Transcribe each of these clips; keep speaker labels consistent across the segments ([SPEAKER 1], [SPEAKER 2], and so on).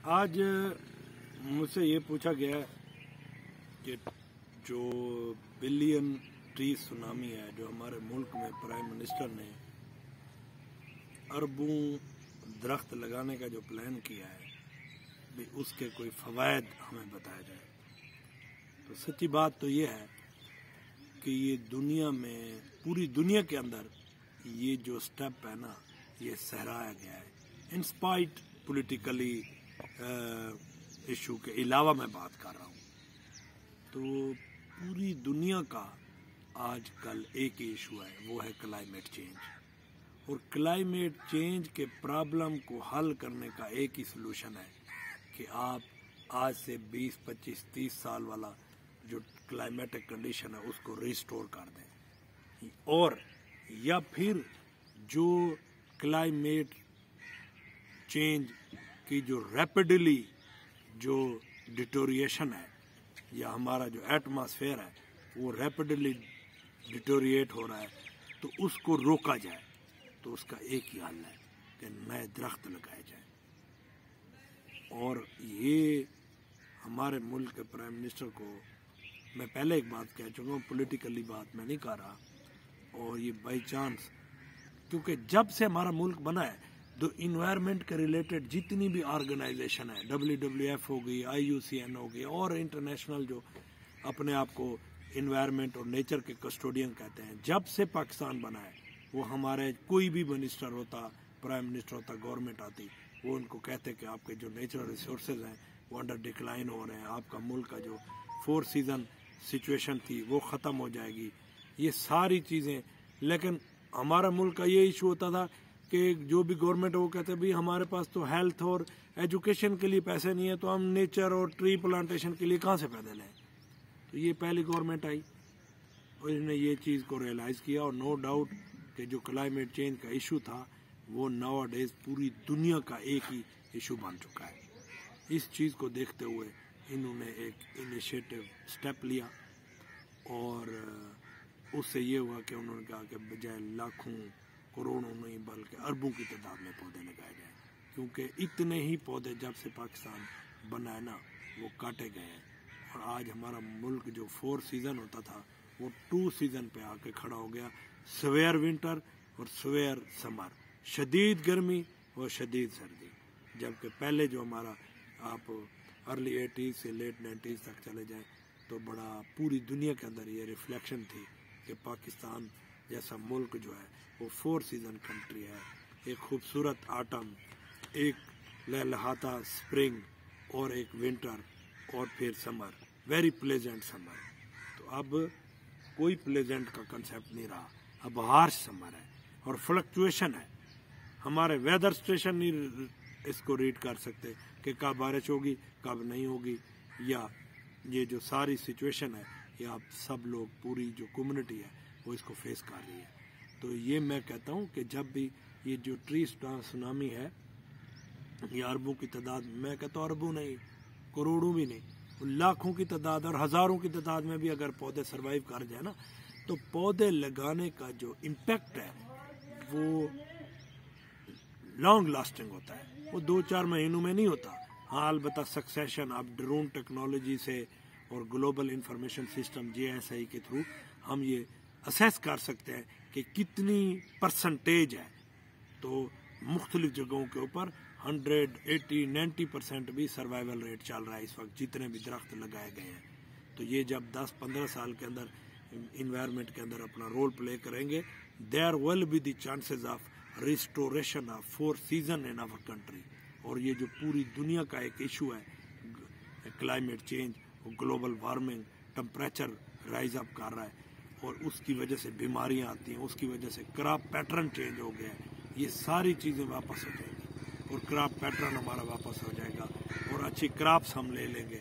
[SPEAKER 1] آج مجھ سے یہ پوچھا گیا ہے کہ جو بلین ٹری سونامی ہے جو ہمارے ملک میں پرائم منسٹر نے اربوں درخت لگانے کا جو پلان کیا ہے بھی اس کے کوئی فوائد ہمیں بتایا جائے. تو سچی بات تو یہ ہے کہ یہ دنیا میں پوری دنیا کے اندر یہ جو سٹیپ ہے نا یہ سہرایا گیا ہے. انسپائٹ پولیٹیکلی ایشو کے علاوہ میں بات کر رہا ہوں. تو پوری دنیا کا آج کل ایک ہی ایشو ہے, وہ ہے کلائمیٹ چینج. اور کلائمیٹ چینج کے پرابلم کو حل کرنے کا ایک ہی سلوشن ہے کہ آپ آج سے 20, 25, 30 سال والا جو کلائمیٹک کنڈیشن ہے اس کو ریسٹور کر دیں, اور یا پھر جو کلائمیٹ چینج کی جو ریپڈلی جو ڈیٹوریشن ہے یا ہمارا جو ایٹماسفیئر ہے وہ ریپڈلی ڈیٹوریٹ ہو رہا ہے تو اس کو روکا جائے. تو اس کا ایک ہی حل ہے کہ نئے درخت لگائے جائیں. اور یہ ہمارے ملک کے پرائم منسٹر کو میں پہلے ایک بات کہہ چکا ہوں, پولیٹیکلی بات میں نہیں کر رہا, اور یہ بائی چانس کیونکہ جب سے ہمارا ملک بنا ہے تو انوائرمنٹ کے ریلیٹڈ جتنی بھی آرگنائزیشن ہے, WWF ہو گئی, IUCN ہو گئی, اور انٹرنیشنل جو اپنے آپ کو انوائرمنٹ اور نیچر کے کسٹوڈین کہتے ہیں, جب سے پاکستان بنا ہے وہ ہمارے کوئی بھی منسٹر ہوتا, پرائم منسٹر ہوتا, گورنمنٹ آتی, وہ ان کو کہتے کہ آپ کے جو نیچرل ریسورسز ہیں وہ انڈر ڈکلائن ہو رہے ہیں, آپ کا ملک کا جو 4 سیزن سچویشن تھی وہ ختم ہو جائے گی, یہ ساری چیزیں. لیکن ہمارا ملک کا یہ ایشو ہوتا تھا کہ جو بھی گورنمنٹ وہ کہتے بھی ہمارے پاس تو ہیلتھ اور ایجوکیشن کے لیے پیسے نہیں ہے تو ہم نیچر اور ٹری پلانٹیشن کے لیے کہاں سے پیسے لیں. تو یہ پہلی گورنمنٹ آئی اور اس نے یہ چیز کو ریئلائز کیا, اور نو ڈاؤٹ کہ جو کلائمیٹ چینج کا ایشو تھا وہ ناؤ ڈیز پوری دنیا کا ایک ہی ایشو بن چکا ہے. اس چیز کو دیکھتے ہوئے انہوں نے ایک انیشیٹو سٹیپ لیا, اور اس سے یہ ہوا کہ انہوں نے کہا کہ بجائے لاکھوں کروڑوں نہیں بلکہ اربوں کی تعداد میں پودے لگائے جائیں, کیونکہ اتنے ہی پودے جب سے پاکستان بنا ہے نا وہ کاٹے گئے ہیں. اور آج ہمارا ملک جو 4 سیزن ہوتا تھا وہ 2 سیزن پہ آ کے کھڑا ہو گیا, سویئر ونٹر اور سویئر سمر, شدید گرمی اور شدید سردی. جبکہ پہلے جو ہمارا آپ ارلی 80s سے لیٹ 90s تک چلے جائیں تو بڑا پوری دنیا کے اندر یہ ریفلیکشن تھی کہ پاکستان جیسا ملک جو ہے وہ 4 سیزن کنٹری ہے, ایک خوبصورت آٹم, ایک لہلہاتا سپرنگ, اور ایک ونٹر, اور پھر سمر, ویری پلیزنٹ سمر. تو اب کوئی پلیزنٹ کا کنسیپٹ نہیں رہا, اب ہارش سمر ہے اور فلکچویشن ہے. ہمارے ویدر اسٹیشن نہیں اس کو ریڈ کر سکتے کہ کب بارش ہوگی کب نہیں ہوگی, یا یہ جو ساری سچویشن ہے یہ آپ سب لوگ پوری جو کمیونٹی ہے وہ اس کو فیس کر رہی ہے. تو یہ میں کہتا ہوں کہ جب بھی یہ جو ٹری سونامی ہے یہ اربوں کی تعداد, میں کہتا ہوں اربوں نہیں کروڑوں بھی نہیں, لاکھوں کی تعداد اور ہزاروں کی تعداد میں بھی اگر پودے سروائیو کر جائے نا تو پودے لگانے کا جو امپیکٹ ہے وہ لانگ لاسٹنگ ہوتا ہے, وہ 2-4 مہینوں میں نہیں ہوتا. ہاں البتہ سکسیشن اب ڈرون ٹیکنالوجی سے اور گلوبل انفارمیشن سسٹم GSI کے تھرو ہم یہ اسیس کر سکتے ہیں کہ کتنی پرسنٹیج ہے. تو مختلف جگہوں کے اوپر 100, 80, 90% بھی سروائیول ریٹ چل رہا ہے اس وقت جتنے بھی درخت لگائے گئے ہیں. تو یہ جب 10-15 سال کے اندر انوائرمنٹ کے اندر اپنا رول پلے کریں گے, there will be the chances of restoration of 4 season in our country. اور یہ جو پوری دنیا کا ایک ایشو ہے climate change, global warming, temperature rise up کر رہا ہے اور اس کی وجہ سے بیماریاں آتی ہیں, اس کی وجہ سے کراپ پیٹرن چینج ہو گیا ہے, یہ ساری چیزیں واپس ہو جائیں گی اور کراپ پیٹرن ہمارا واپس ہو جائے گا اور اچھی کراپس ہم لے لیں گے.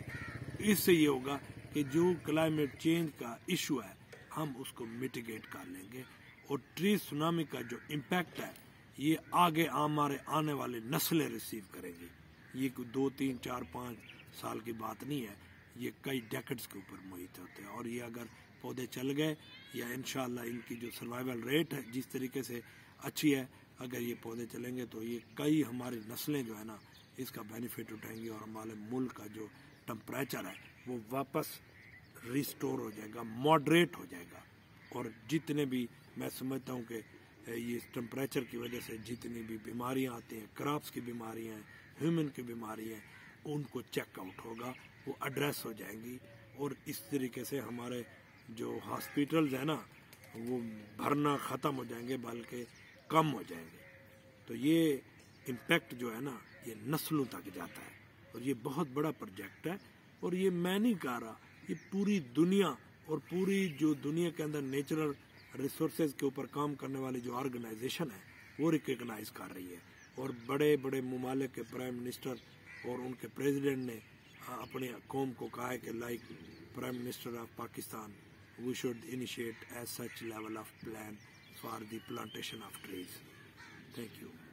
[SPEAKER 1] اس سے یہ ہوگا کہ جو کلائمیٹ چینج کا ایشو ہے ہم اس کو میٹیگیٹ کر لیں گے, اور ٹری سونامی کا جو امپیکٹ ہے یہ آگے ہمارے آنے والے نسلیں ریسیو کریں گی. یہ کوئی 2, 3, 4, 5 سال کی بات نہیں ہے, یہ کئی ڈیکڈز کے اوپر محیط ہوتے ہیں. اور یہ اگر پودے چل گئے یا انشاءاللہ ان کی جو سروائیول ریٹ ہے جس طریقے سے اچھی ہے, اگر یہ پودے چلیں گے تو یہ کئی ہماری نسلیں جو ہے نا اس کا بینیفٹ اٹھائیں گے اور ہمارے ملک کا جو ٹمپریچر ہے وہ واپس ریسٹور ہو جائے گا، ماڈریٹ ہو جائے گا. اور جتنے بھی میں سمجھتا ہوں کہ یہ ٹمپریچر کی وجہ سے جتنی بھی بیماریاں آتی ہیں، کراپس کی بیماریاں ہیں، ہیومن کی بیماریاں ہیں، ان کو چیک آؤٹ ہوگا، وہ ایڈریس ہو جائیں گی. اور اس طریقے سے ہمارے جو ہاسپٹلز ہیں نا وہ بھرنا ختم ہو جائیں گے، بلکہ کم ہو جائیں گے. تو یہ امپیکٹ جو ہے نا یہ نسلوں تک جاتا ہے اور یہ بہت بڑا پروجیکٹ ہے. اور یہ میں نہیں کہہ رہا، یہ پوری دنیا اور پوری جو دنیا کے اندر نیچرل ریسورسز کے اوپر کام کرنے والی جو آرگنائزیشن ہے وہ ریکگنائز کر رہی ہے. اور بڑے بڑے ممالک کے پرائم منسٹر اور ان کے پریزیڈنٹ نے اپنے قوم کو کہا ہے کہ like prime minister of Pakistan we should initiate as such level of plan for the plantation of trees. Thank you.